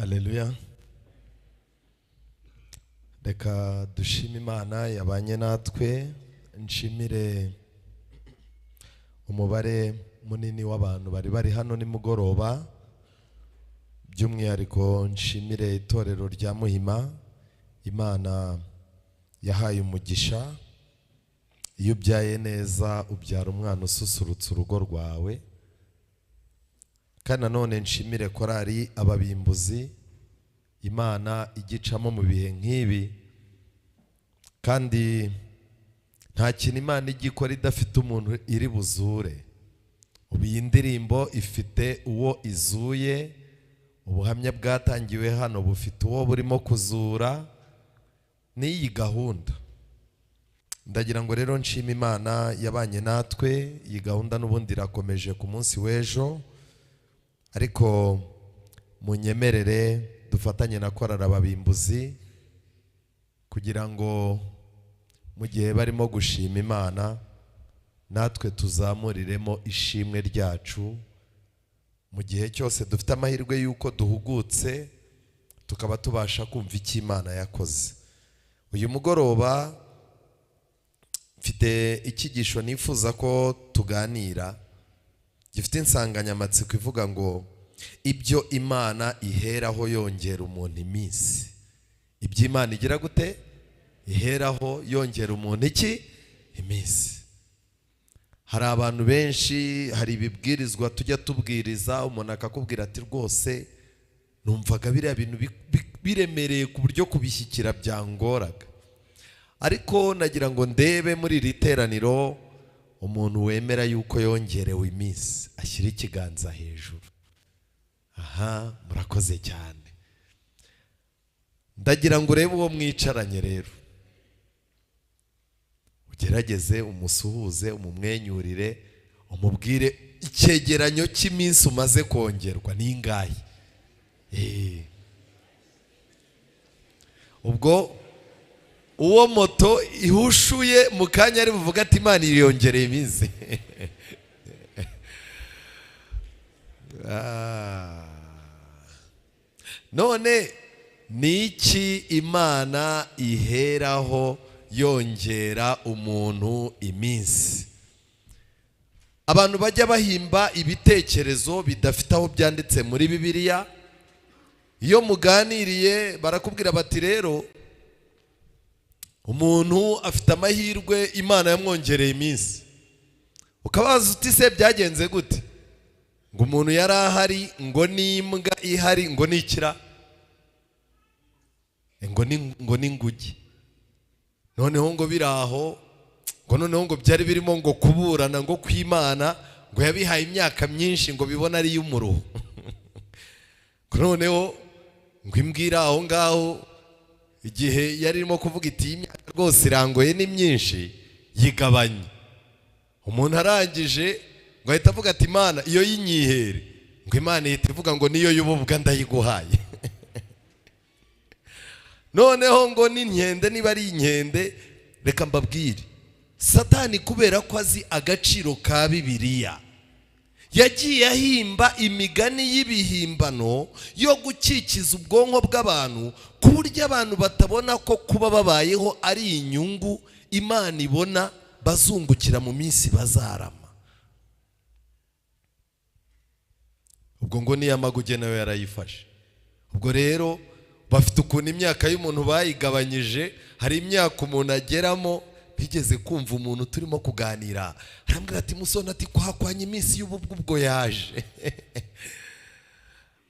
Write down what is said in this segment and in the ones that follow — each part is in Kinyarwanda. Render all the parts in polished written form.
Haleluya. Reka dushime Imana yabanye natwe, nshimire umubare munini w'abantu bari hano nimugoroba, by'umwihariko nshimire itorero rya Muhima. Imana yahaye umugisha, iyo ubyaye neza ubyara umwana ususurutsa urugo rwawe. Kandi nanone nshimire korari ababimbuzi, Imana igicamo mu bihe nk'ibi, kandi nta kintu Imana igikora idafite umuntu iri buzure. Ubu iyi ndirimbo ifite uwo izuye, ubuhamya bwatangiwe hano bufite uwo burimo kuzura, n'iyi gahunda. Ndagira ngo rero nshime Imana yabanye natwe. Iyi gahunda n'ubundi irakomeje ku munsi w'ejo, ariko munyemerere dufatanye na korari ababimbuzi kugira ngo mu gihe barimo gushima Imana natwe tuzamuriremo ishimwe ryacu. Mu gihe cyose dufite amahirwe y'uko duhugutse, tukaba tubasha kumva icyo Imana yakoze. Uyu mugoroba mfite icyigisho nifuza ko tuganira, gifite insanganyamatsiko ivuga ngo ibyo Imana iheraho yongera umuntu iminsi. Ibyo Imana igira gute? Iheraho yongera umuntu iki? Iminsi. Hari abantu benshi, hari ibibwirizwa tujya tubwiriza, umuntu akakubwira ati rwose numvaga biriya bintu biremereye ku buryo kubishyikira byangoraga. Ariko nagira ngo ndebe muri iri teraniro umuntu wemera yuko yongerewe iminsi ashyira ikiganza hejuru. Aha, murakoze cyane. Ndagira ngo urebe uwo mwicaranye rero, ugerageze umusuhuze, umumwenyurire, umubwire icyegeranyo cy'iminsi umaze kongerwa ni ingahe. Ubwo uwo moto ihushuye mu kanya ari buvuga ati Imana iriyongereye iminsi. None ni iki Imana iheraho yongera umuntu iminsi? Abantu bajya bahimba ibitekerezo bidafite aho byanditse muri Bibiliya. Iyo muganiriye barakubwira bati rero umuntu afite amahirwe Imana yamwongereye iminsi. Ukabaza uti se byagenze gute? Ngo umuntu yari ahari, ngo n'imbwa ihari, ngo n'ikira, ngo n'inguge. Noneho ngo biraho, ngo noneho ngo byari birimo ngo kuburana ngo kw'Imana, ngo yabihaye imyaka myinshi ngo bibona ari y'umuruho. Noneho ngo imbwira aho ngaho igihe yari irimo kuvuga iti imyaka rwose irangoye ni myinshi, yigabanye. Umuntu arangije ngo ahita avuga ati Imana iyo y'inyihere, ngo Imana ihita ivuga ngo niyo y'ububwa ndayiguhaye. Noneho ngo n'inkende, niba ari inkende, reka mbabwire, Satani kubera ko azi agaciro ka Bibiliya, yagiye ahimba imigani y'ibihimbano yo gukikiza ubwonko bw'abantu, ku buryo abantu batabona ko kuba babayeho ari inyungu Imana ibona bazungukira mu minsi bazarama. Ubwo ngo niyo amaguge nawe yarayifashe. Ubwo rero bafite ukuntu imyaka y'umuntu bayigabanyije. Hari imyaka umuntu ageramo, bigeze kumva umuntu turimo kuganira arambwira ati musoni ati kwakwanya iminsi y'ububwo ubwo yaje.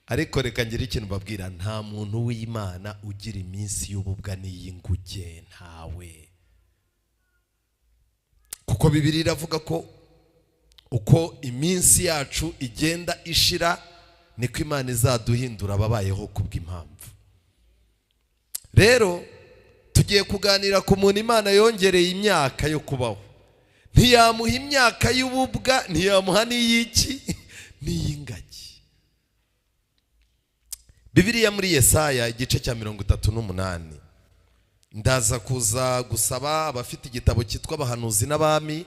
Ariko reka ngira ikintu mbabwira, nta muntu w'Imana ugira iminsi y'ububwa n'iy'inguge, ntawe. Kuko Bibiliya iravuga ko uko iminsi yacu igenda ishira niko Imana izaduhindura ababayeho kubw'impamvu. Rero tugiye kuganira ku muntu Imana yongereye imyaka yo kubaho. Ntiyamuha imyaka y'ububwa, ntiyamuha n'iy'iki, n'iy'ingagi. Bibiliya muri Yesaya igice cya 38, ndaza kuza gusaba abafite igitabo cyitwa Abahanuzi n'Abami,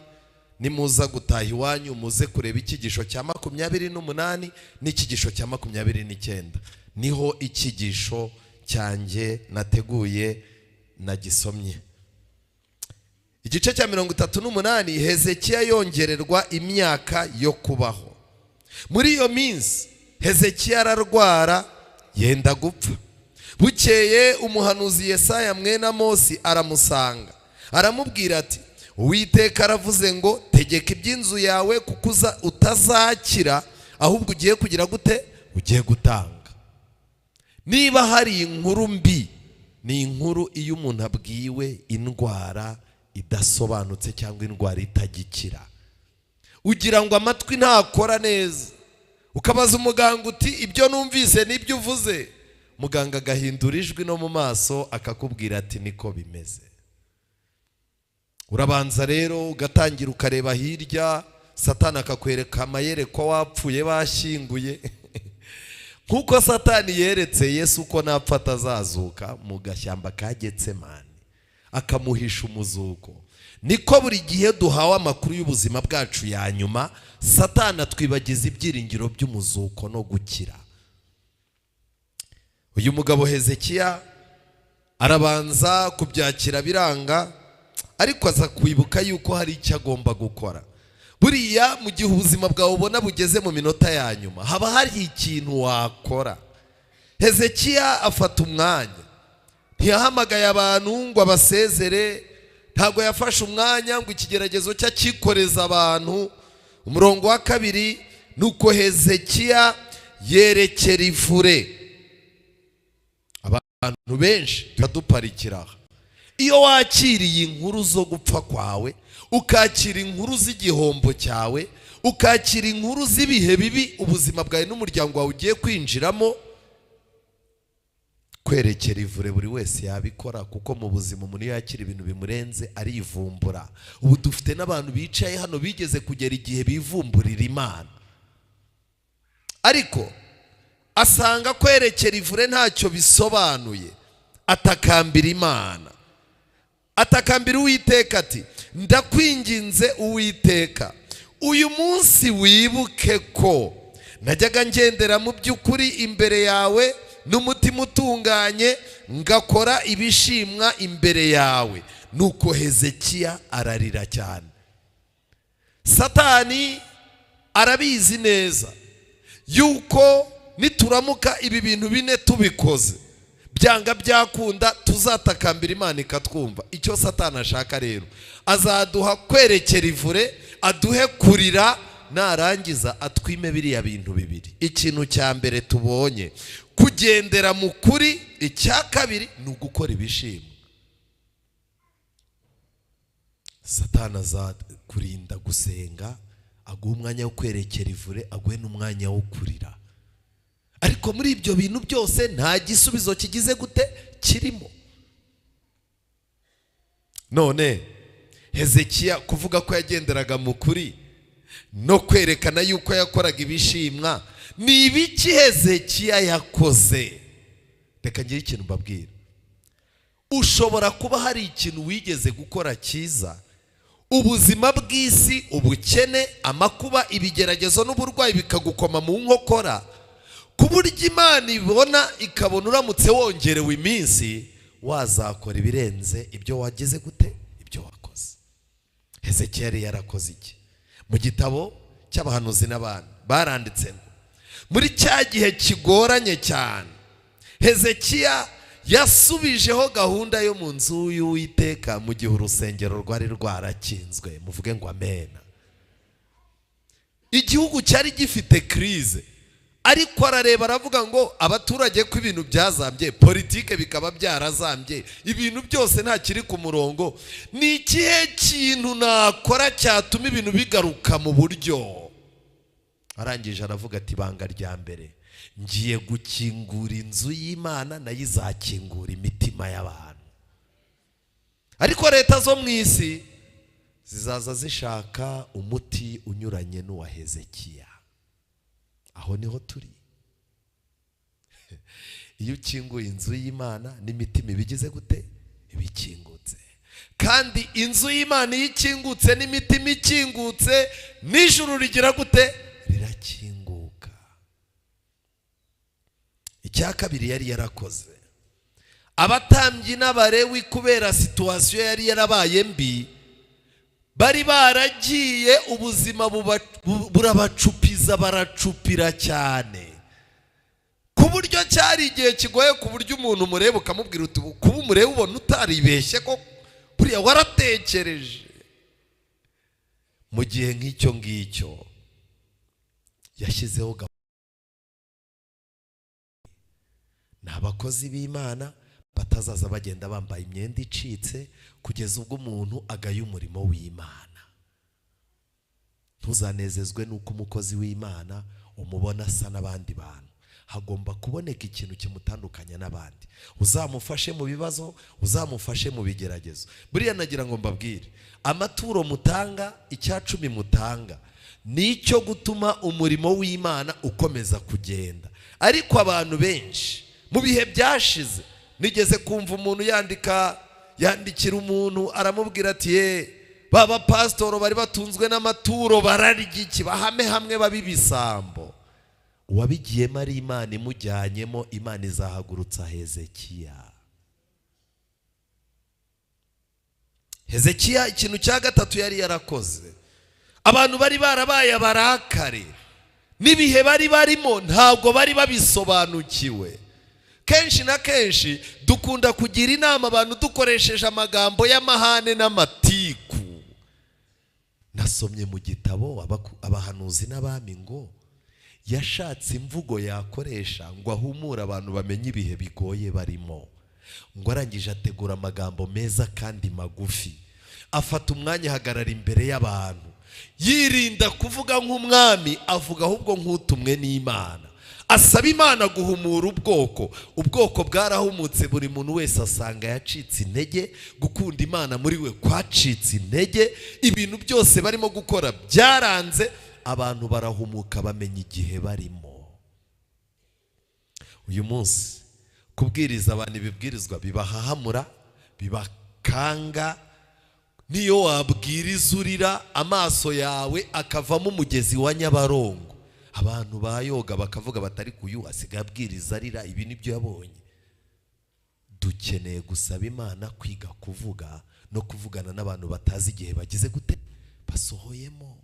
nimuza gutaha iwanyu muze kureba icyigisho cya 28 n'icyigisho cya 29. niho ikigisho cyanjye nateguye nagisomye. Igice cya 38, Hezekiya yongererwa imyaka yo kubaho. Muri iyo minsi Hezekiya ararwara yenda gupfa. Bukeye umuhanuzi Yesaya mwene Amosi aramusanga, aramubwira ati, Uwiteka aravuze ngo tegeka iby'inzu yawe kuko utazakira, ahubwo ugiye kugira gute? Ugiye gutanga. Niba hari inkuru mbi, ni inkuru iyo umuntu abwiwe indwara idasobanutse cyangwa indwara itagikira. Ugira ngo amatwi ntakora neza, ukabaza umuganga uti ibyo numvise nibyo uvuze, muganga agahindura ijwi no mu maso akakubwira ati niko bimeze. Urabanza rero ugatangira ukareba hirya, Satani akakwereka amayereko wapfuye bashyinguye nkuko Satani yeretse Yesu ko napfa atazazuka mu gashyamba ka Getsemani akamuhisha umuzuko, niko buri gihe duhawe amakuru y'ubuzima bwacu ya nyuma Satani atwibagiza ibyiringiro by'umuzuko no gukira. Uyu mugabo Hezekiya arabanza kubyakira biranga, ariko aza kwibuka yuko hari icyo agomba gukora. Buriya mu gihe ubuzima bwawe ubona bugeze mu minota ya nyuma, haba hari ikintu wakora. Hezekiya afata umwanya, ntiyahamagaye abantu ngo abasezere, ntabwo yafashe umwanya ngo ikigeragezo cye akikoreza abantu. Umurongo wa 2, nuko Hezekiya yerekera ivure. Abantu benshi turaduparikira. Iyo wakiriye inkuru zo gupfa kwawe, ukakira inkuru z'igihombo cyawe, ukakira inkuru z'ibihe bibi ubuzima bwawe n'umuryango wawe ugiye kwinjiramo, kwerekera ivure buri wese yabikora, kuko mu buzima umuntu yakira ibintu bimurenze arivumbura. Ubu dufite n'abantu bicaye hano bigeze kugera igihe bivumburira Imana, ariko asanga kwerekera ivure ntacyo bisobanuye. Atakambira Imana, atakambira Uwiteka ati, ndakwinginze Uwiteka, uyu munsi wibuke ko najyaga ngendera mu by'ukuri imbere yawe n'umutima utunganye, ngakora ibishimwa imbere yawe. Nuko Hezekiya ararira cyane. Satani arabizi neza yuko nituramuka ibi bintu bine tubikoze, byanga byakunda tuzatakambira Imana ikatwumva. Icyo Satani ashaka rero, azaduha kwerekera ivure, aduhe kurira, narangiza atwime biriya bintu bibiri. Ikintu cya mbere tubonye, kugendera mu kuri. Icya kabiri ni ugukora ibishimwa. Satani azakurinda gusenga, aguha umwanya wo kwerekera ivure, aguhe n'umwanya wo kurira. Ariko muri ibyo bintu byose nta gisubizo kigize gute kirimo. None Hezekiya kuvuga ko yagenderaga mu kuri no kwerekana yuko yakoraga ibishimwa, ni ibiki Hezekiya yakoze? Reka ngire ikintu mbabwira. Ushobora kuba hari ikintu wigeze gukora cyiza, ubuzima bw'isi, ubukene, amakuba, ibigeragezo n'uburwayi bikagukoma mu nkokora, ku buryo Imana ibona ikabona uramutse wongerewe iminsi wazakora ibirenze ibyo wageze gute, ibyo wakoze. Hezekiya yari yarakoze iki? Mu gitabo cy'abahanuzi n'abandi baranditse ngo muri cya gihe kigoranye cyane, Hezekiya yasubijeho gahunda yo mu nzu y'Uwiteka mu gihe urusengero rwari rwarakinzwe. Muvuge ngo amena. Igihugu cyari gifite krize, ariko arareba aravuga ngo abaturage ko ibintu byazambye, politike bikaba byarazambye, ibintu byose nta kiri ku murongo, ni ikihe kintu nakora cyatuma ibintu bigaruka mu buryo? Arangije aravuga ati, banga rya mbere, ngiye gukingura inzu y'Imana, nayo izakingura imitima y'abantu. Ariko leta zo mu isi zizaza zishaka umuti unyuranye n'uwa Hezekiya. Aho niho turi. Iyo ukinguye inzu y'Imana n'imitima ibigize gute, ibikingutse. Kandi inzu y'Imana iyo ikingutse n'imitima ikingutse, n'ijuru rigira gute, rirakinguka. icya kabiri yari yarakoze, abatambyi n'abarewi kubera situwasiyo yari yarabaye mbi, bari baragiye ubuzima burabacupiza, baracupira cyane ku buryo cyari igihe kigoye, ku buryo umuntu umureba ukamubwira uti kuba umureba ubona utaribeshye ko buriya waratekereje. Mu gihe nk'icyo ngicyo yashyizeho ni abakozi b'Imana batazaza bagenda bambaye imyenda icitse kugeza ubwo umuntu agaye umurimo w'Imana. Ntuzanezezwe nuko umukozi w'Imana umubona asa n'abandi bantu. Hagomba kuboneka ikintu kimutandukanya n'abandi, uzamufashe mu bibazo, uzamufashe mu bigeragezo. Buriya nagira ngo mbabwire, amaturo mutanga, icyacumi mutanga, nicyo gutuma umurimo w'Imana ukomeza kugenda. Ariko abantu benshi mu bihe byashize, nigeze kumva umuntu yandikira umuntu aramubwira ati baba pasitoro bari batunzwe n'amaturo bararya iki, bahame hamwe babibisambo. Uwabigiyemo ari Imana imujyanyemo, Imana izahagurutsa Hezekiya. Hezekiya ikintu cya gatatu yari yarakoze, abantu bari barabaye abarakare, n'ibihe bari barimo ntabwo bari babisobanukiwe. Kenshi na kenshi dukunda kugira inama abantu dukoresheje amagambo y'amahane n'amatiku. Nasomye mu gitabo abahanuzi n'abami ngo yashatse imvugo yakoresha ngo ahumure abantu bamenye ibihe bigoye barimo, ngo arangije ategura amagambo meza kandi magufi, afata umwanya ahagarara imbere y'abantu, yirinda kuvuga nk'umwami, avuga ahubwo nk'utumwe n'Imana, asaba Imana guhumura ubwoko bwarahumutse. Buri muntu wese asanga yacitse intege, gukunda Imana muri we kwacitse intege, ibintu byose barimo gukora byaranze, abantu barahumuka bamenya igihe barimo. Uyu munsi kubwiriza abantu ibibwirizwa bibahahamura, bibakanga. Niyo wabwiriza urira, amaso yawe akavamo umugezi wa Nyabarongo, abantu bayoga bakavuga batari kuyu asigaye abwiriza arira, ibi nibyo yabonye. Dukeneye gusaba Imana kwiga kuvuga no kuvugana n'abantu batazi igihe bagize gute basohoyemo.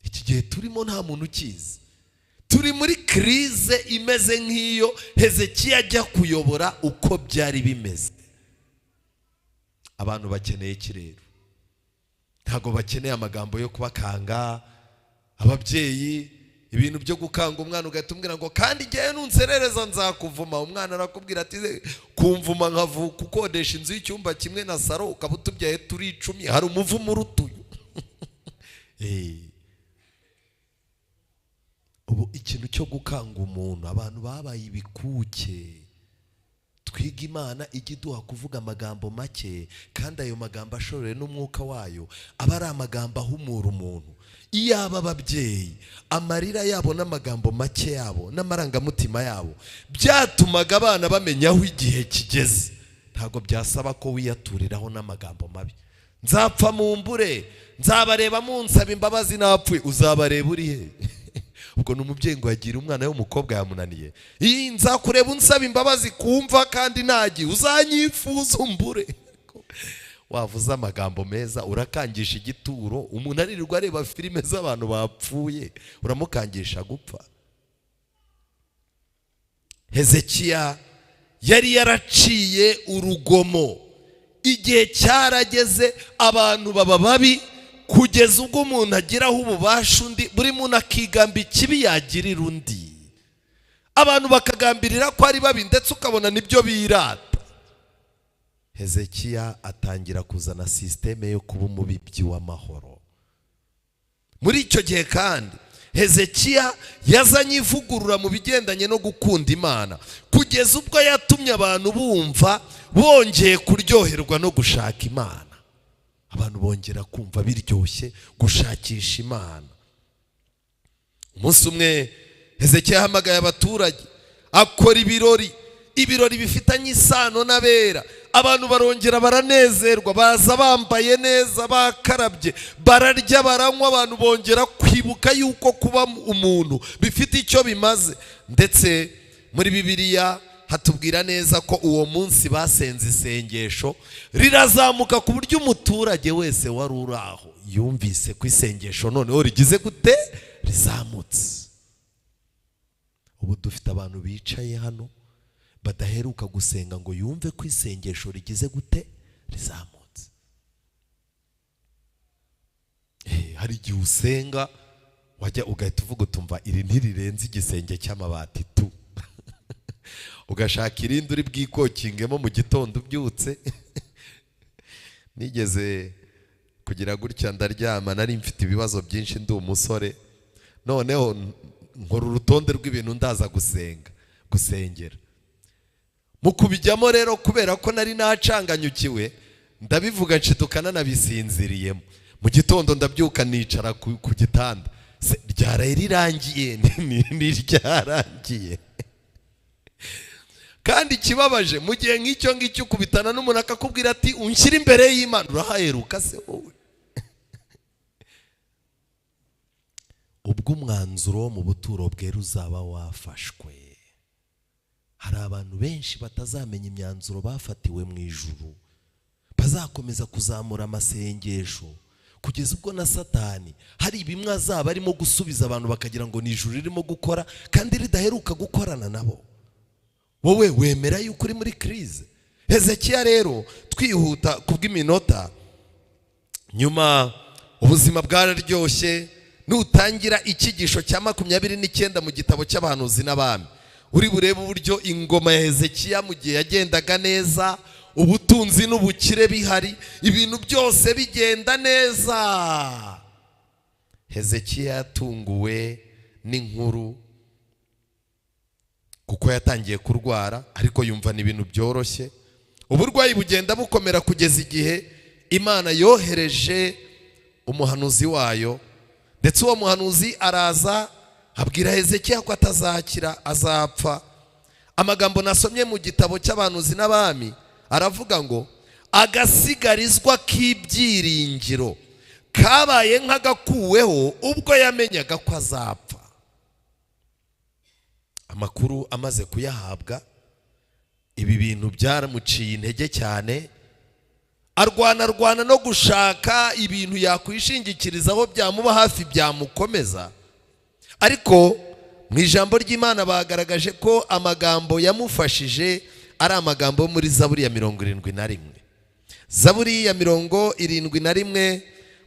Iki gihe turimo nta muntu ukizi, turi muri krize imeze nk'iyo Hezekiya ajya kuyobora uko byari bimeze. Abantu bakeneye kirero, ntago bakeneye amagambo yo kubakanga. Ababyeyi, ibintu byo gukanga umwana ugatumwira ngo kandi igihe nunserereza nzakuvuma, umwana arakubwira ati kumvuma nkavuka ukodesha inzu y'icyumba kimwe na saro ukaba utubyaye turi 10, hari umuvumo urutuye. Ubu ikintu cyo gukanga umuntu, abantu babaye ibikuke. Twiga Imana ijya iduha kuvuga amagambo make, kandi ayo magambo ashoreye n'umwuka wayo aba ari amagambo ahumura umuntu. Iyo aba ababyeyi amarira yabo n'amagambo make yabo n'amarangamutima yabo byatumaga abana bamenya aho igihe kigeze, ntago byasaba ko wiyaturiraho n'amagambo mabi. Nzapfa mumbure, nzabareba munsaba imbabazi napfuye, uzabareba uri he? Ubwo n'umubyeyi ngo yagira umwana w'umukobwa yamunaniye, nzakureba unsaba imbabazi kumva kandi nagi uzanyifuza umbure. Wavuze amagambo meza, urakangisha igituro. Umuntu aririrwa areba filime z'abantu bapfuye, uramukangisha gupfa. Hezekiya yari yaraciye urugomo, igihe cyarageze abantu baba babi, kugeza ubwo umuntu agiraho ububasha undi, buri muntu akigamba ikibi yagirira undi. Abantu bakagambirira ko ari babi ndetse ukabona nibyo birata. Hezekiya atangira kuzana systeme yo kuba umubibyi w'amahoro. Muri icyo gihe kandi Hezekiya yazanye ivugurura mu bigendanye no gukunda Imana, kugeza ubwo yatumye abantu bumva bongeye kuryoherwa no gushaka Imana. Abantu bongera kumva biryoshye gushakisha Imana. Umunsi umwe Hezekiya ahamagaye abaturage, akora ibirori bifitanye isano n'abera. abantu barongera baranezerwa, baza bambaye neza, bakarabye, bararya baranywa, abantu bongera kwibuka yuko kuba umuntu bifite icyo bimaze. Ndetse muri Bibiliya hatubwira neza ko uwo munsi basenze isengesho rirazamuka ku buryo umuturage wese wari uri aho yumvise ko isengesho noneho rigize gute, rizamutse. Ubu dufite abantu bicaye hano badaheruka gusenga ngo yumve ko isengesho rigize gute, rizamutse. Hari igihe usenga wajya ugahita uvuga utumva iri ntirirenze igisenge cy'amabati tu ugashaka irindi uri bwikokingemo mu gitondo ubyutse. Nigeze kugira gutya ndaryama, nari mfite ibibazo byinshi, ndi umusore, noneho nkora urutonde rw'ibintu ndaza gusengera. Mu kubijyamo rero, kubera ko nari nacanganyukiwe, ndabivuga nshidukana nabisinziriyemo. Mu gitondo ndabyuka nicara ku gitanda, ryaraye rirangiye, ni ryarangiye. Kandi kibabaje, mu gihe nk'icyo ngicyo ukubitana n'umuntu akakubwira ati unshyira imbere y'Imana, urahaheruka se wowe? Ubwo umwanzuro wo mu buturo bwera uzaba wafashwe, hari abantu benshi batazamenya imyanzuro bafatiwe mu ijuru, bazakomeza kuzamura amasengesho kugeza ubwo na Satani hari bimwe azaba arimo gusubiza abantu bakagira ngo ni ijuru ririmo gukora kandi ridaheruka gukorana nabo. Wowe wemera yuko uri muri krize? Hezekiya rero, twihuta kubw'iminota, nyuma ubuzima bwararyoshye, nutangira icyigisho cya 29 mu gitabo cy'abahanuzi n'abami, uri burebe uburyo ingoma ya Hezekiya mu gihe yagendaga neza, ubutunzi n'ubukire bihari, ibintu byose bigenda neza. Hezekiya yatunguwe n'inkuru kuko yatangiye kurwara, ariko yumva ni ibintu byoroshye. Uburwayi bugenda bukomera kugeza igihe Imana yohereje umuhanuzi wayo, ndetse uwo muhanuzi araza abwira Hezekiya ko atazakira, azapfa. Amagambo nasomye mu gitabo cy'abahanuzi n'abami aravuga ngo agasigarizwa k'ibyiringiro kabaye nk'agakuweho ubwo yamenyaga ko azapfa. Amakuru amaze kuyahabwa, ibi bintu byaramuciye intege cyane, arwana no gushaka ibintu yakwishingikirizaho byamuba hafi, byamukomeza. Ariko mu ijambo ry'Imana bagaragaje ko amagambo yamufashije ari amagambo muri Zaburi ya 71. Zaburi ya 71,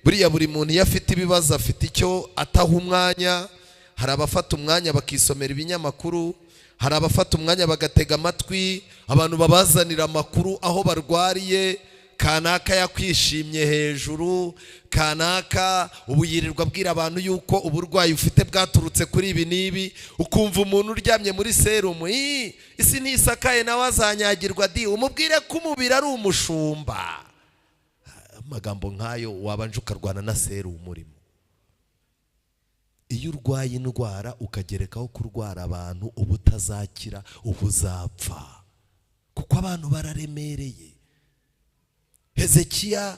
buriya buri muntu iyo afite ibibazo afite icyo ataha umwanya. Hari abafata umwanya bakisomera ibinyamakuru, hari abafata umwanya bagatega amatwi abantu babazanira amakuru aho barwariye. Kanaka yakwishimye hejuru, kanaka ubu yirirwa abwira abantu yuko uburwayi ufite bwaturutse kuri ibi n'ibi, ukumva umuntu uryamye muri serumu, isi ntisakaye nawe azanyagirwa di, umubwire ko umubiri ari umushumba. Amagambo nk'ayo wabanje ukarwana na serumu urimo. Iyo urwaye indwara ukagerekaho kurwara abantu, ubu utazakira, ubu uzapfa, kuko abantu bararemereye. Hezekiya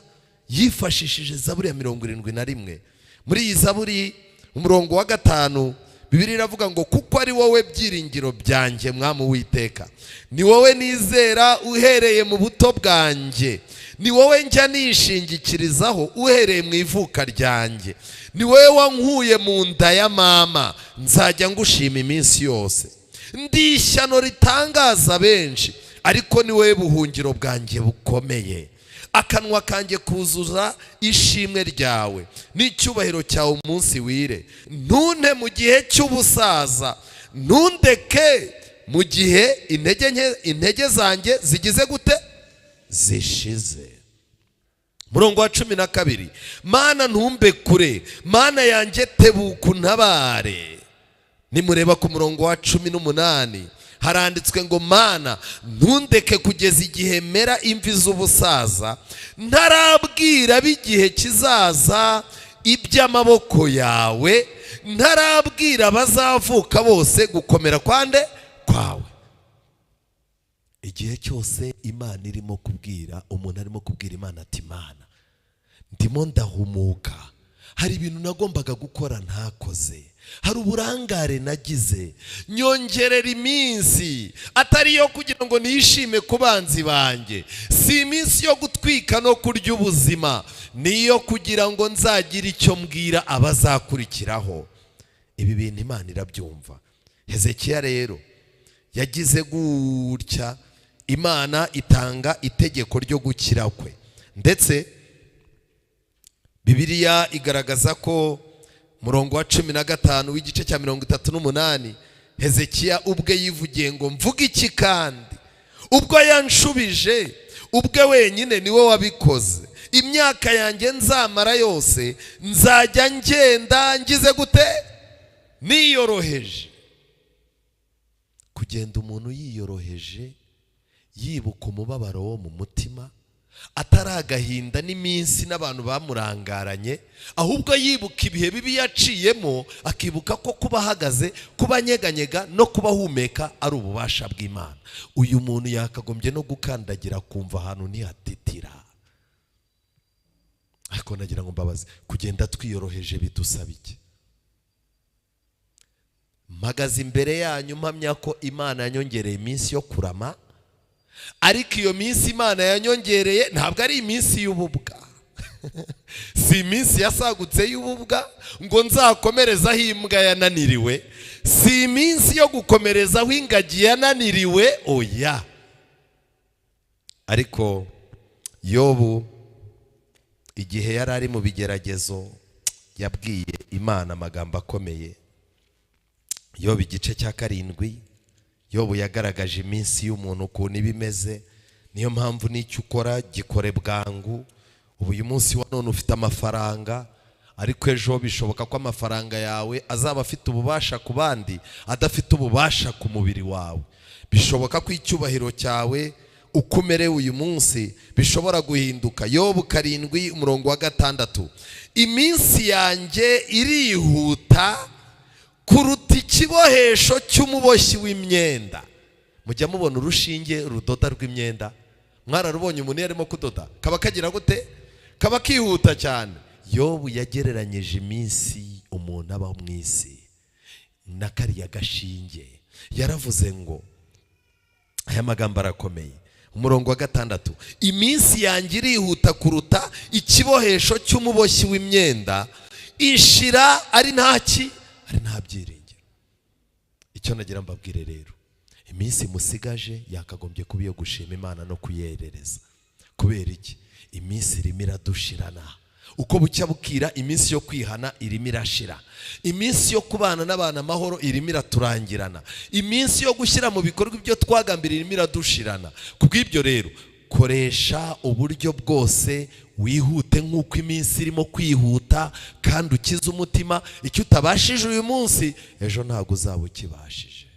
yifashishije Zaburi ya 71. Muri iyi Zaburi umurongo wa 5, Bibiliya iravuga ngo kuko ari wowe byiringiro byanjye Mwami Uwiteka, ni wowe nizera uhereye mu buto bwanjye, ni wowe njya nishingikirizaho uhereye mu ivuka ryanjye, ni wowe wankuye mu nda ya mama, nzajya ngushima iminsi yose. Ndi ishyano ritangaza benshi, ariko ni wowe buhungiro bwanjye bukomeye. Akanwa kanjye kuzuza ishimwe ryawe n'icyubahiro cyawe umunsi wire. Ntunte mu gihe cy'ubusaza, ntundeke mu gihe intege zanjye zigize gute, zishize. Murongo wa 12, Mana ntumbe kure, Mana yanjye tebuka untabare. Nimureba ku murongo wa 18, haranditswe ngo Mana ntundeke kugeza igihe mera imvi z'ubusaza, ntarabwira b'igihe kizaza iby'amaboko yawe, ntarabwira abazavuka bose gukomera kwande kwawe. igihe cyose Imana irimo kubwira umuntu, arimo kubwira Imana ati Imana ndimo ndahumuka, hari ibintu nagombaga gukora ntakoze, hari uburangare nagize, nyongerera iminsi, atari yo kugira ngo nishime ku banzi banjye, si iminsi yo gutwika no kurya ubuzima, niyo kugira ngo nzagire icyo mbwira abazakurikiraho. Ibi bintu Imana irabyumva. Hezekiya rero yagize gutya, Imana itanga itegeko ryo gukira kwe, ndetse Bibiliya igaragaza ko murongo wa 15 w'igice cya 38, Hezekiya ubwe yivugiye ngo mvuga iki kandi ubwo yanshubije ubwe wenyine niwe wabikoze, imyaka yanjye nzamara yose nzajya ngenda ngize gute, niyoroheje. Kugenda umuntu yiyoroheje, yibuka umubabaro wo mu mutima, atari agahinda n'iminsi n'abantu bamurangaranye, ahubwo yibuka ibihe bibi yaciyemo, akibuka ko kuba ahagaze, kuba anyeganyega no kuba ahumeka ari ububasha bw'Imana. Uyu muntu yakagombye no gukandagira kumva ahantu ntihatitira. Ariko nagira ngo mbabaze, kugenda twiyoroheje bidusaba iki? Mpagaze imbere yanyu mpamya ko Imana yanyongereye iminsi yo kurama, ariko iyo minsi Imana yanyongereye ntabwo ari iminsi y'ububwa. Si iminsi yasagutse y'ububwa ngo nzakomerezaho imbwa yananiriwe, si iminsi yo gukomerezaho ingagi yananiriwe, oya. Ariko Yobu igihe yari ari mu bigeragezo yabwiye Imana amagambo akomeye. Yobu igice cya 7, Yobu yagaragaje iminsi y'umuntu ukuntu ibimeze. Niyo mpamvu n'icyo ukora gikore bwangu. Ubu uyu munsi wa none ufite amafaranga, ariko ejo bishoboka ko amafaranga yawe azaba afite ububasha ku bandi, adafite ububasha ku mubiri wawe. Bishoboka ko icyubahiro cyawe uko umerewe uyu munsi bishobora guhinduka. Yobu 7 umurongo wa 6, iminsi yanjye irihuta kuruta ikibohesho cy'umuboshyi w'imyenda. Mujya mubona urushinge rudoda rw'imyenda? Mwararubonye umuntu yarimo kudoda, kaba kagira gute? Kaba kihuta cyane. Yobu yagereranyije iminsi umuntu aba mu isi na kariya gashinge. Yaravuze ngo, aya magambo arakomeye, umurongo wa 6, iminsi yanjye irihuta kuruta ikibohesho cy'umuboshyi w'imyenda, ishira ari ntaki, ari nta byiringiro. Icyo nagira mbabwire rero, iminsi musigaje yakagombye kuba iyo gushima Imana no kuyerereza. Kubera iki? Iminsi irimo iradushirana. Uko bucya bukira iminsi yo kwihana irimo irashira, iminsi yo kubana n'abana amahoro irimo iraturangirana, iminsi yo gushyira mu bikorwa ibyo twagambiriye irimo iradushirana. Kubw'ibyo rero, koresha uburyo bwose, wihute nk'uko iminsi irimo kwihuta, kandi ukize umutima. Icyo utabashije uyu munsi, ejo ntabwo uzaba ukibashije.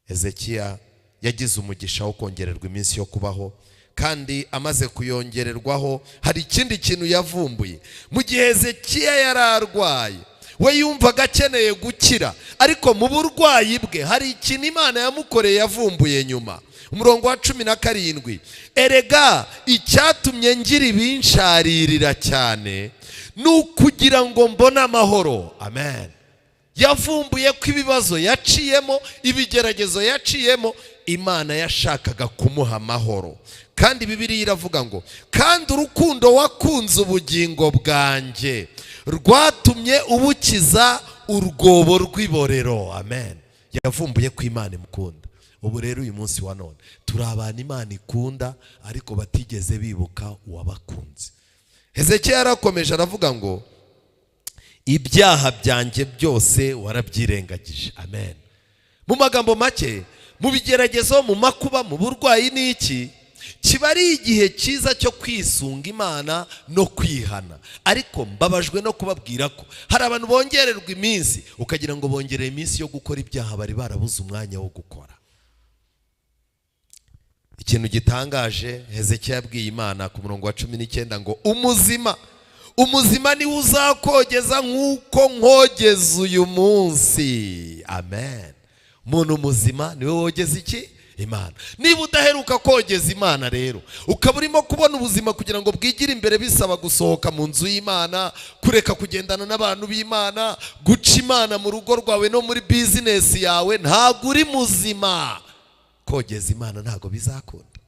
Hezekiya yagize umugisha wo kongererwa iminsi yo kubaho, kandi amaze kuyongererwaho hari ikindi kintu yavumbuye. Mu gihe Hezekiya yari arwaye, we yumvaga akeneye gukira, ariko mu burwayi bwe hari ikintu Imana yamukoreye yavumbuye nyuma. Umurongo wa 17, erega icyatumye ngira ibinsharirira cyane ni ukugira ngo mbone amahoro. Amen. Yavumbuye ko ibibazo yaciyemo, ibigeragezo yaciyemo, Imana yashakaga kumuha amahoro. Kandi Bibiliya iravuga ngo, kandi urukundo wakunze ubugingo bwanjye rwatumye ubukiza urwobo rw'iborero. Amen. Yavumbuye ko Imana imukunda. Ubu rero uyu munsi wa none turi abantu Imana ikunda, ariko batigeze bibuka uwabakunze. Hezekiya yarakomeje aravuga ngo, ibyaha byanjye byose warabyirengagije. Amen. Mu magambo make, mu bigeragezo, mu makuba, mu burwayi n'iki, kiba ari igihe cyiza cyo kwisunga Imana no kwihana. Ariko mbabajwe no kubabwira ko hari abantu bongererwa iminsi, ukagira ngo bongereye iminsi yo gukora ibyaha bari barabuze umwanya wo gukora. Ikintu gitangaje, Hezekiya yabwiye Imana ku murongo wa 19 ngo, umuzima niwe uzakogeza nk'uko nkogeza uyu munsi. Amen. Umuntu muzima niwe wogeza iki? Imana. Niba udaheruka kogeza Imana rero, ukaba urimo kubona ubuzima kugira ngo bwigire imbere bisaba gusohoka mu nzu y'Imana, kureka kugendana n'abantu b'Imana, guca Imana mu rugo rwawe no muri business yawe, ntago uri muzima. Kogeza Imana ntago bizakunda.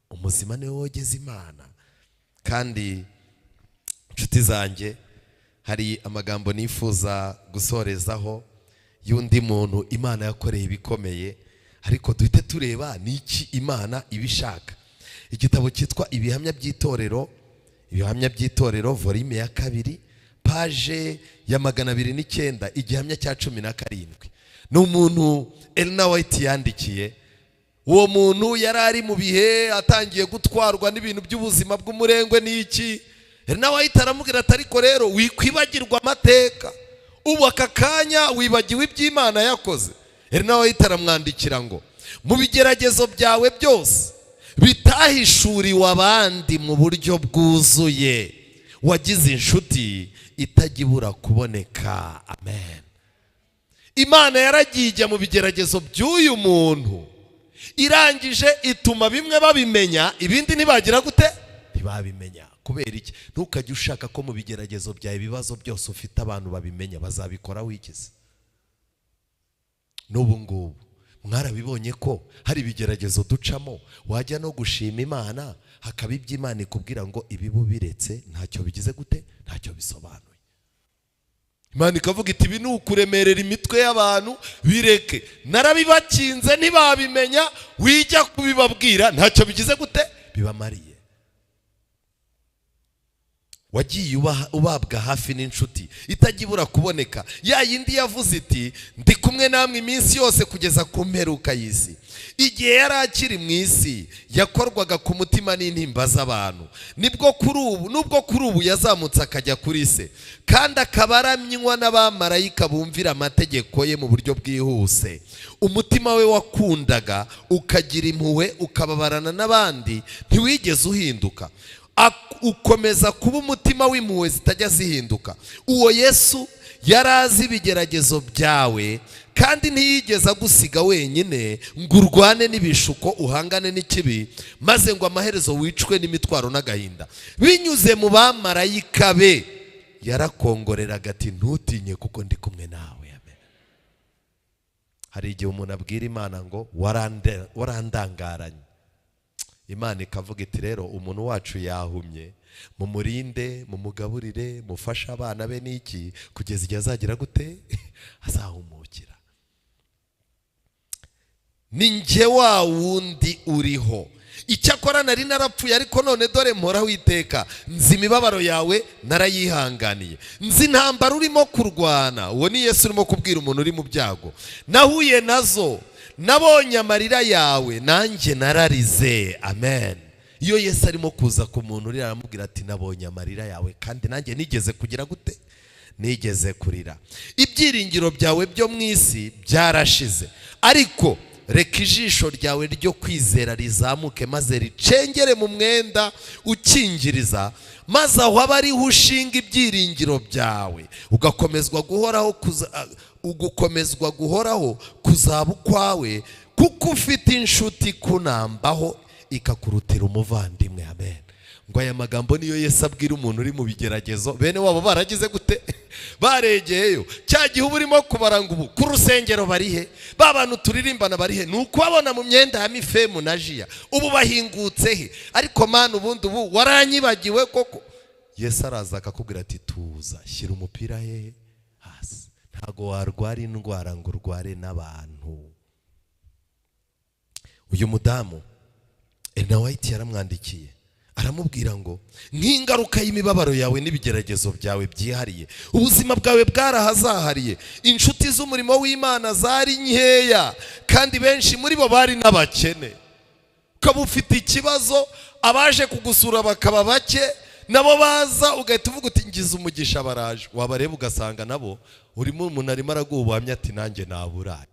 Umuzima niwe wogeza Imana. Kandi inshuti zanjye, hari amagambo nifuza gusorezaho y'undi muntu Imana yakoreye ibikomeye, ariko duhite tureba niki Imana ibishaka. Igitabo cyitwa Ibihamya by'itorero, Ibihamya by'itorero volume ya 2, page ya 209, igihamya cya 17. Ni umuntu Ellen White yandikiye. Uwo muntu yari ari mu bihe atangiye gutwarwa n'ibintu by'ubuzima bw'umurengwe n'iki. Ellen White aramubwira ati ariko rero wikwibagirwa amateka, ubu aka kanya wibagiwe iby'Imana yakoze. Ellen White aramwandikira ngo mu bigeragezo byawe byose bitahishuriwe abandi mu buryo bwuzuye, wagize inshuti itagibura kuboneka. Amen. Imana yaragiye ijya mu bigeragezo by'uyu muntu, irangije ituma bimwe babimenya, ibindi ntibagira gute, ntibabimenya. Kubera iki? Ntukajye ushaka ko mu bigeragezo byawe ibibazo byose ufite abantu babimenya. Bazabikora wikize. N'ubu ngubu mwarabibonye ko hari ibigeragezo ducamo, wajya no gushima Imana hakaba iby'Imana ikubwira ngo ibibu biretse ntacyo bigize gute, ntacyo bisobanuye. Imana ikavuga iti ibi ni ukuremerera imitwe y'abantu, bireke. Narabibakinze ntibabimenya, wijya kubibabwira ntacyo bigize gute, bibamariye. Wagiye ubabwa hafi n'inshuti itagibura kuboneka, ya yindi yavuze iti ndi kumwe namwe iminsi yose kugeza ku mperuka y'isi. Igihe yari akiri mu isi yakorwaga ku mutima n'intimba z'abantu, nubwo kuri ubu yazamutse akajya kuri se, kandi akaba aramywa n'abamarayika bumvira amategeko ye mu buryo bwihuse. Umutima we wakundaga, ukagira impuhwe, ukababarana n'abandi, ntiwigeze uhinduka. Ukomeza kuba umutima w'impuhwe zitajya zihinduka. Uwo Yesu yari azi ibigeragezo byawe, kandi ntiyigeze agusiga wenyine ngo urwane n'ibishuko, uhangane n'ikibi, maze ngo amaherezo wicwe n'imitwaro n'agahinda. Binyuze mu bamarayika be yarakongoreraga ati ntutinye kuko ndi kumwe nawe. Amen. Hari igihe umuntu abwira Imana ngo warandangaranye, Imana ikavuga iti rero umuntu wacu yahumye, mumurinde, mumugaburire, mufashe abana be n'iki, kugeza igihe azagira gute, azahumukira. Ni njye wa wundi uriho. Icyakora nari narapfuye, ariko none dore mporaho iteka. Nzi imibabaro yawe narayihanganiye, nzi intambara urimo kurwana. Uwo ni Yesu urimo kubwira umuntu uri mu byago. Nahuye nazo, nabonye amarira yawe, nanjye nararize. Amen. Iyo Yesu arimo kuza ku muntu uri, aramubwira ati nabonye amarira yawe, kandi nanjye nigeze kugira gute, nigeze kurira. Ibyiringiro byawe byo mu isi byarashize, ariko reka ijisho ryawe ryo kwizera rizamuke, maze ricengere mu mwenda ukingiriza, maze aho aba ariho ushinga ibyiringiro byawe, ugukomezwa guhoraho kuzaba ukwawe, kuko ufite inshuti kunambaho ikakurutira umuvandimwe. Amen. Ngo aya magambo niyo Yesu abwira umuntu uri mu bigeragezo. Bene wabo baragize gute, baregeyeyo. Cya gihe uba urimo kubaranga ubu ku rusengero barihe, ba bantu turirimbana barihe, ni ukubabona mu myenda ya Mifemu na Jiya, ubu bahingutse he? Ariko mana ubundi ubu waranyibagiwe koko. Yesu araza akakubwira ati tuza, shyira umupira hehe, hasi. Ntago warwara indwara ngo urware n'abantu. Uyu mudamu Ellen White yaramwandikiye, aramubwira ngo nk'ingaruka y'imibabaro yawe n'ibigeragezo byawe byihariye, ubuzima bwawe bwarahazahariye, inshuti z'umurimo w'Imana zari nkeya, kandi benshi muri bo bari n'abakene. Ukaba ufite ikibazo, abaje kugusura bakaba bake, nabo baza ugahita uvuga uti ngize umugisha baraje. Wabareba ugasanga nabo urimo umuntu arimo araguha ubuhamya ati nanjye naburaye.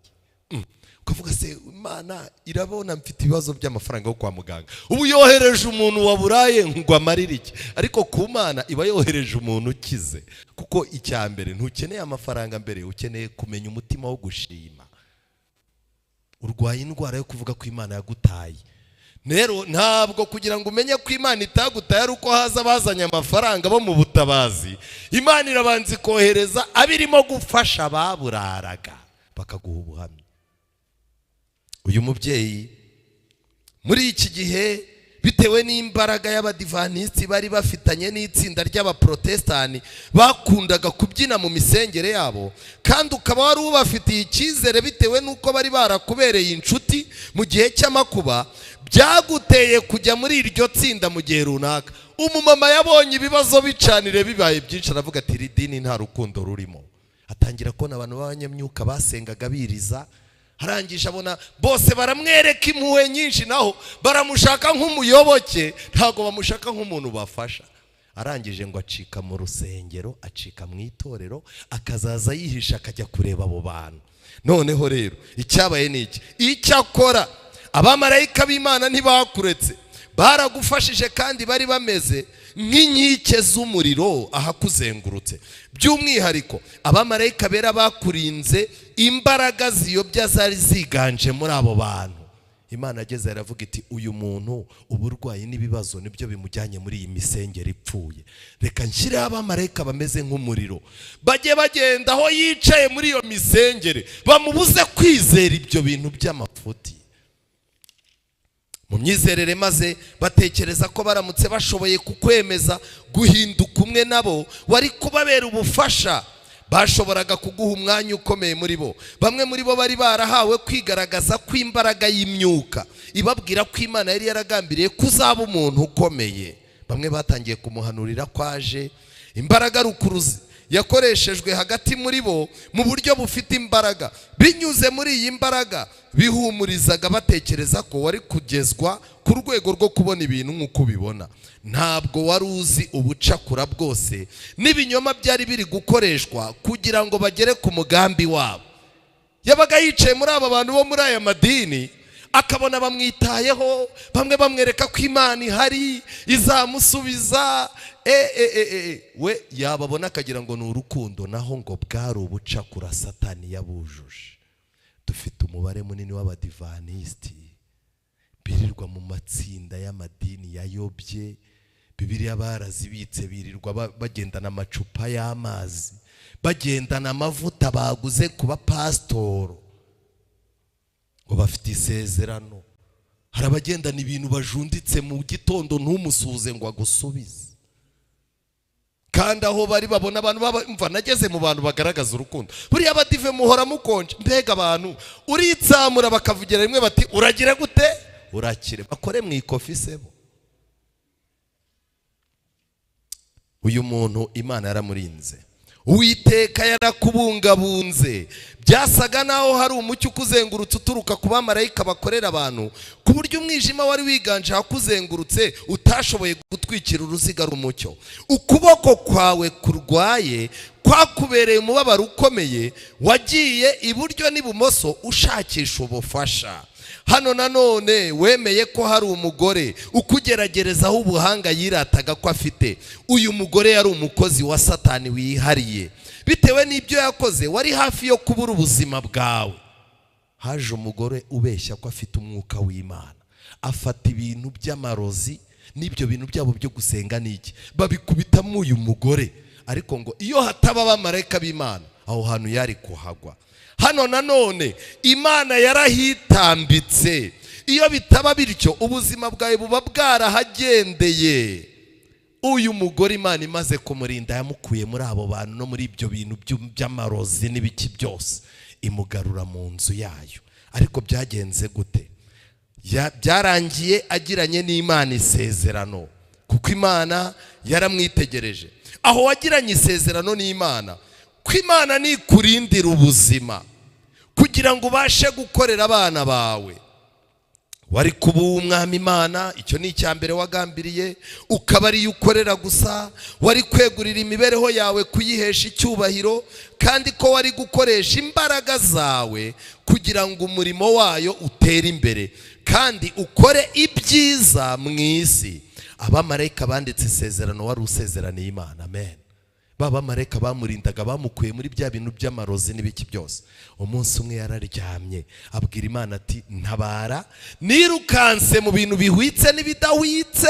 Ukavuga se Imana irabona mfite ibibazo by'amafaranga yo kwa muganga, ubu yohereje umuntu waburaye ngo amarire iki? Ariko ku Mana iba yohereje umuntu ukize, kuko icya mbere ntukeneye amafaranga, mbere ukeneye kumenya umutima wo gushima. urwaye indwara yo kuvuga ko Imana yagutaye. Rero ntabwo kugira ngo umenye ko Imana itagutaye ari uko haza bazanye amafaranga bo mu butabazi. Imana irabanza kohereza abirimo gufasha baburaraga bakaguha ubuhamya. Uyu mubyeyi muri iki gihe bitewe n'imbaraga y'abadivantisti bari bafitanye n'itsinda ry'abaprotestani bakundaga kubyina mu misengere yabo, kandi ukaba wari ubafitiye icyizere bitewe n'uko bari barakubereye inshuti mu gihe cy'amakuba, byaguteye kujya muri iryo tsinda mu gihe runaka. Umumama yabonye ibibazo bicanire bibaye byinshi, aravuga ati iri dini nta rukundo rurimo. Atangira kubona abantu b'abanyamyuka basengaga biriza, harangije abona bose baramwereka impuhwe nyinshi, naho baramushaka nk'umuyoboke, ntago bamushaka nk'umuntu bafasha. Arangije ngo acika mu rusengero, acika mu itorero, akazaza yihisha akajya kureba abo bantu. Noneho rero icyabaye niki? Icyakora abamarayika b'Imana ntibakuretse, baragufashije kandi bari bameze nk'inkike z'umuriro ahakuzengurutse. By'umwihariko abamarayika bera bakurinze imbaraga ziyobya zari ziganje muri abo bantu. Imana ageze aravuga iti uyu muntu uburwayi n'ibibazo nibyo bimujyanye muri iyi misengere ipfuye, reka nshyireho abamarayika bameze nk'umuriro, bajye bagenda aho yicaye muri iyo misengere bamubuze kwizera ibyo bintu by'amafuti. Mu myizerere maze batekereza ko baramutse bashoboye kukwemeza guhinduka umwe nabo wari kubabera ubufasha, bashoboraga kuguha umwanya ukomeye muri bo. Bamwe muri bo bari barahawe kwigaragaza kw'imbaraga y'imyuka ibabwira ko Imana yari yaragambiriye kuzaba umuntu ukomeye. Bamwe batangiye kumuhanurira kwaje imbaraga rukuruzi yakoreshejwe hagati muri bo mu buryo bufite imbaraga. Binyuze muri iyi mbaraga bihumurizaga batekereza ko wari kugezwa ku rwego rwo kubona ibintu nk'uko ubibona. Ntabwo wari uzi ubucakura bwose n'ibinyoma byari biri gukoreshwa kugira ngo bagere ku mugambi wabo. Yabaga yicaye muri aba bantu bo muri aya madini, akabona bamwitayeho, bamwe bamwereka ko Imana ihari izamusubiza, we yababona akagira ngo ni urukundo, naho ngo bwari ubucakura Satani yabujuje. Dufite umubare munini w'abadivantisti birirwa mu matsinda y'amadini yayobye, Bibiliya barazibitse, birirwa bagendana amacupa y'amazi, bagendana amavuta baguze kuba pasitoro ngo bafite isezerano. Hari abagendana ibintu bajunditse mu gitondo ntumusuhuze ngo agusubize, kandi aho bari babona abantu bumva. Nageze mu bantu bagaragaza urukundo. Buriya abadive muhora mukonje, mbega abantu uritsamura bakavugira rimwe bati uragira gute? Urakire, bakore mu ikofi sebo. Uyu muntu Imana yaramurinze, Uwiteka yarakubungabunze. Byasaga naho hari umucyo ukuzengurutse uturuka ku bamarayika bakorera abantu, ku buryo umwijima wari wiganje hakuzengurutse utashoboye gutwikira uruziga rw'umucyo. Ukuboko kwawe kurwaye kwakubereye umubabaro ukomeye, wagiye iburyo n'ibumoso ushakisha ubufasha. Hano nanone wemeye ko hari umugore ukugeragerezaho ubuhanga yirataga ko afite. Uyu mugore yari umukozi wa Satani wihariye. Bitewe n'ibyo yakoze wari hafi yo kubura ubuzima bwawe. Haje umugore ubeshya ko afite umwuka w'Imana, afata ibintu by'amarozi n'ibyo bintu byabo byo gusenga n'iki, babikubitamo uyu mugore. Ariko ngo iyo hataba abamarayika b'Imana aho hantu yari kuhagwa. Hano nanone Imana yarahitambitse. Iyo bitaba bityo ubuzima bwawe buba bwarahagendeye. Uyu mugore Imana imaze kumurinda yamukuye muri abo bantu no muri ibyo bintu by'amarozi n'ibiki byose, imugarura mu nzu yayo. Ariko byagenze gute? Byarangiye agiranye n'Imana isezerano, kuko Imana yaramwitegereje. Aho wagiranye isezerano n'Imana, ko Imana nikurindira ubuzima kugira ngo ubashe gukorera abana bawe, wari kuba umwami Imana. Icyo ni icyambere wagambiriye, ukaba ari ukorera gusa. Wari kwegurira imibereho yawe kuyihesha icyubahiro, kandi ko wari gukoresha imbaraga zawe kugira ngo umurimo wayo utere imbere kandi ukore ibyiza mu isi. Abamarayika banditse isezerano wari usezeraniye Imana. Amen. baba mareka bamurindaga bamukuye muri bya bintu by'amarozi n'ibiki byose. Umunsi umwe yararyamye abwira Imana ati ntabara, nirukanse mu bintu bihwitse n'ibidahwitse,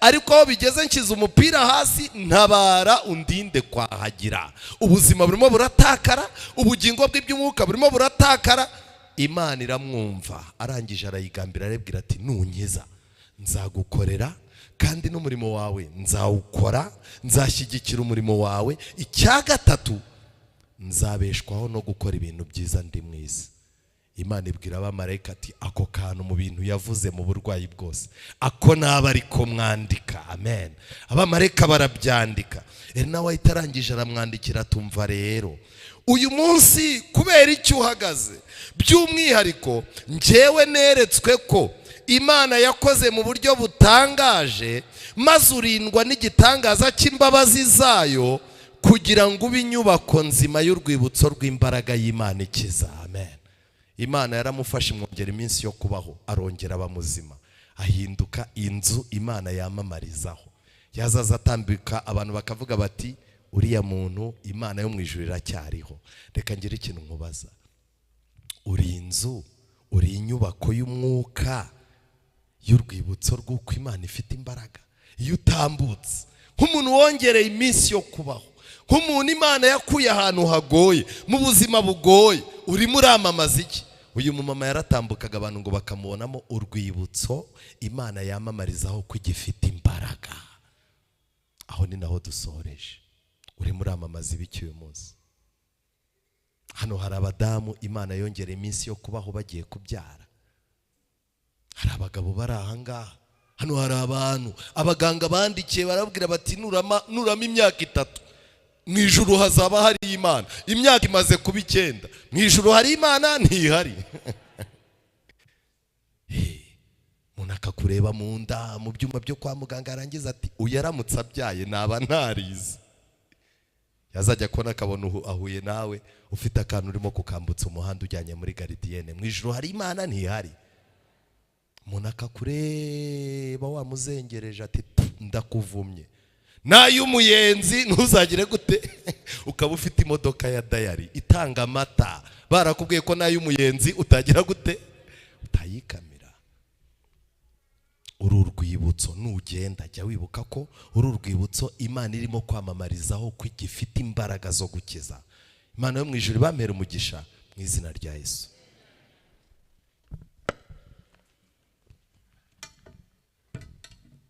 ariko aho bigeze nshyize umupira hasi, ntabara undinde kwahagira. Ubuzima burimo buratakara, ubugingo bw'iby'umwuka burimo buratakara. Imana iramwumva, arangije arayigambira arabwira ati nunkiza nzagukorera kandi n'umurimo wawe nzawukora, nzashyigikira umurimo wawe. Icya gatatu, nzabeshwaho no gukora ibintu byiza ndi mu isi. Imana ibwira abamarayika ati ako kantu mu bintu yavuze mu burwayi bwose, ako naba ariko mwandika. Amen. Abamarayika barabyandika. Nawe itarangije aramwandikira, tumva rero uyu munsi kubera icyo uhagaze, by'umwihariko njyewe neretswe ko Imana yakoze mu buryo butangaje, maze urindwa n'igitangaza cy'imbabazi zayo, kugira ngo ube inyubako nzima y'urwibutso rw'imbaraga y'Imana ikiza. Amen. Imana yaramufashe imwongera iminsi yo kubaho, arongera aba muzima, ahinduka inzu Imana yamamarizaho. Yazaza atambika abantu bakavuga bati uriya muntu Imana yo mu ijuru iracyariho. Reka ngire ikintu nkubaza, uri inzu, uri inyubako y'umwuka y'urwibutso rw'uko Imana ifite imbaraga. Iyo utambutse nk'umuntu wongereye iminsi yo kubaho, nk'umuntu Imana yakuye ahantu hagoye, mu buzima bugoye, urimo uramamaza iki? Uyu mumama yaratambukaga abantu ngo bakamubonamo urwibutso Imana yamamarizaho ko igifite imbaraga. Aho ni naho dusoreje. Urimo uramamaza ibiki uyu munsi? Hano hari abadamu Imana yongereye iminsi yo kubaho bagiye kubyara. Hari abagabo bari ahangaha. Hano hari abantu abaganga bandikiye barabwira bati nurama imyaka 3 mu ijuru hazaba hari Imana. Imyaka imaze kuba 9, mu ijuru hari Imana ntihari. Umuntu akakureba mu nda mu byuma byo kwa muganga, arangiza ati uyaramutse abyaye naba ntarize. Yazajya kubona akabona ahuye nawe ufite akantu urimo kukambutsa umuhanda ujyanye muri garidiyene. Mu ijuru hari Imana ntihari. Umuntu akakureba wamuzengereje ati ndakuvumye. Nay'umuyenzi ntuzagire gute ukaba ufite imodoka ya dayari itanga amata, barakubwiye ko nay'umuyenzi utagira gute utayikamira. Uru rwibutso nugenda jya wibuka ko uru rwibutso Imana irimo kwamamarizaho ko igifite imbaraga zo gukiza. Imana yo mu ijuru bamera umugisha mu izina rya Yesu.